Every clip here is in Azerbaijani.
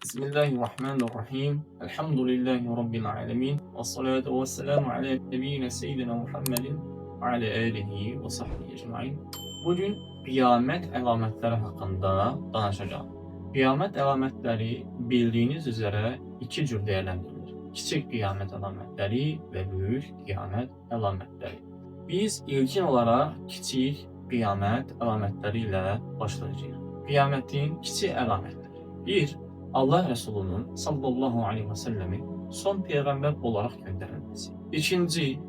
Bismillahirrahmanirrahim. Elhamdülillahi Rabbil alemin. Ve salatu ve selamu ala nebiyyina seyyidina Muhammedin ve ala alihi ve sahbihi ecmaîn. Bugün qiyamət əlamətləri haqqında danışacağım. Qiyamət əlamətləri bildiyiniz üzrə iki cür dəyərləndirilir. Kiçik qiyamət əlamətləri və böyük qiyamət əlamətləri. Biz ilkin olaraq kiçik qiyamət əlamətləri ilə başlayacağıq. Qiyamətin kiçik əlamətləri. 1. Allah Resulü'nün sallallahu aleyhi ve sellemin son peygamber olarak gönderilmesi. İkinci,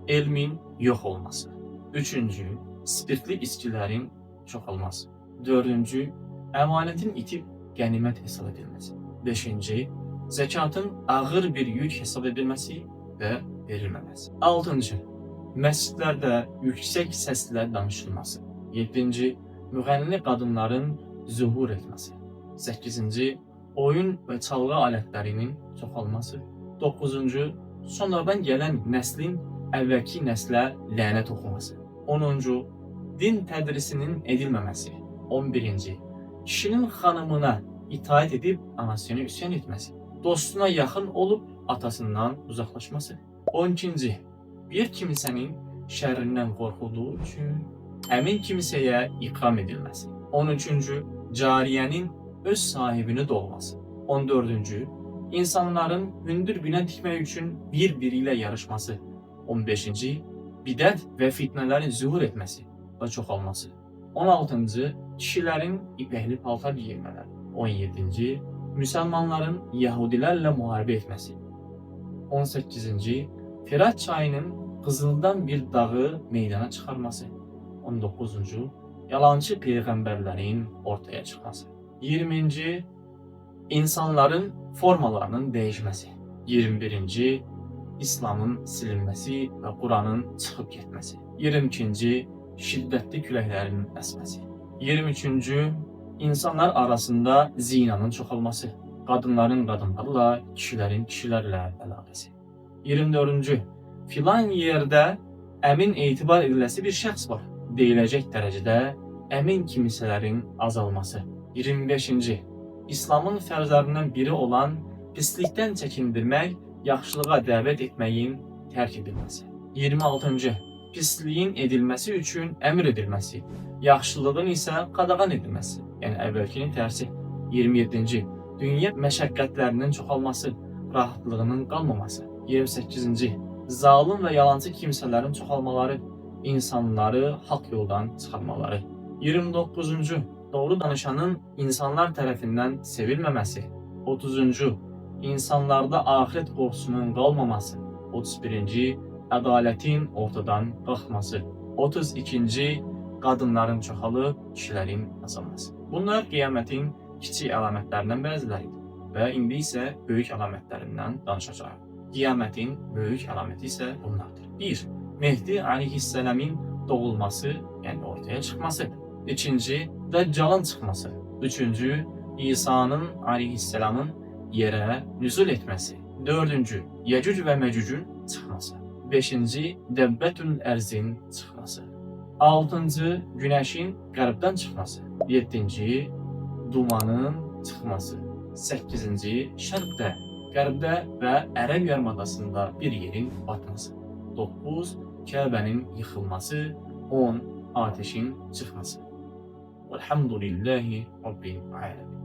elmin yok olması. Üçüncü, spirtli içkilerin çoxalması. Dördüncü, emanetin itip ganimet hesap edilmesi. Beşinci, zekatın ağır bir yük hesap edilmesi ve verilmemesi. Altıncı, məscidlərdə yüksek sesle danışılması. Yedinci, müğənni kadınların zuhur etmesi. Sekizinci, oyun ve çalgı aletlerinin çoxalması. 9-cu, sonradan gələn nəslin əvvəlki nəslə lənət oxuması. 10-cu, din tədrisinin edilməməsi. 11-ci, kişinin xanımına itaat edib anasına üsyan etməsi. Dostuna yaxın olub atasından uzaqlaşması. 12-ci, bir kimsənin şərrindən qorxulduğu üçün həmin kimsəyə iqam edilməsi. 13-cü, cariyənin öz sahibini doğması. 14-cü, insanların hündür bina dikmək üçün bir-biriyle yarışması. 15-ci, bidət və fitnələrin zuhur etməsi və çoxalması. 16-cı, kişilərin ipəkli paltar giyinmələri. 17-ci, müsəlmanların Yahudilərlə müharibə etməsi. 18-ci, Firat çayının qızıldan bir dağı meydana çıxarması. 19-cu, yalancı peyğəmbərlərin ortaya çıxması. 20-ci, insanların formalarının değişmesi. 21-ci, İslamın silinməsi və Quranın çıxıb getməsi. 22-ci, şiddətli küləklərin əsməsi. 23-cü, insanlar arasında zinanın çoxalması. Qadınların qadınlarla, kişilərin kişilərlə əlaqəsi. 24-cü, filan yerdə əmin etibar ediləsi bir şəxs var deyiləcək dərəcədə əmin kimsələrin azalması. 25-ci, İslamın fərzlərindən biri olan pislikdən çəkindirmək, yaxşılığa dəvət etməyin tərk edilməsi. 26-cı, pisliyin edilməsi üçün əmr edilməsi, yaxşılığın isə qadağan edilməsi, yəni əvvəlkinin tərsi. 27-ci, dünya məşəqqətlərinin çoxalması, rahatlığının qalmaması. 28-ci, zalim və yalancı kimsələrin çoxalmaları, insanları haqq yoldan çıxarmaları. 29-cu, doğru danışanın insanlar tərəfindən sevilməməsi. 30-cu, insanlarda axirət qorxusunun qalmaması. 31-ci, ədalətin ortadan qalxması. 32-ci, qadınların çoxalıb, kişilərin azalması. Bunlar qiyamətin kiçik əlamətlərindən bəziləridir və indi isə böyük əlamətlərindən danışacağıq. Qiyamətin böyük əlaməti isə bunlardır. 1. Mehdi aleyhisselamın doğulması, yəni ortaya çıxması. 2. Dəccalın çıxması. 3. İsa'nın aleyhisselamın yerə nüzul etməsi. 4. Yecüc və Mecücün çıxması. 5. Dəbbətül ərzin çıxması. 6. Günəşin qərbdən çıxması. 7. Dumanın çıxması. 8. Şərqdə, qərbdə və Ərəb yarımadasında bir yerin batması. 9. Kəbənin yıxılması. 10. Ateşin çıxması. Velhamdülillahi Rabbil alemin.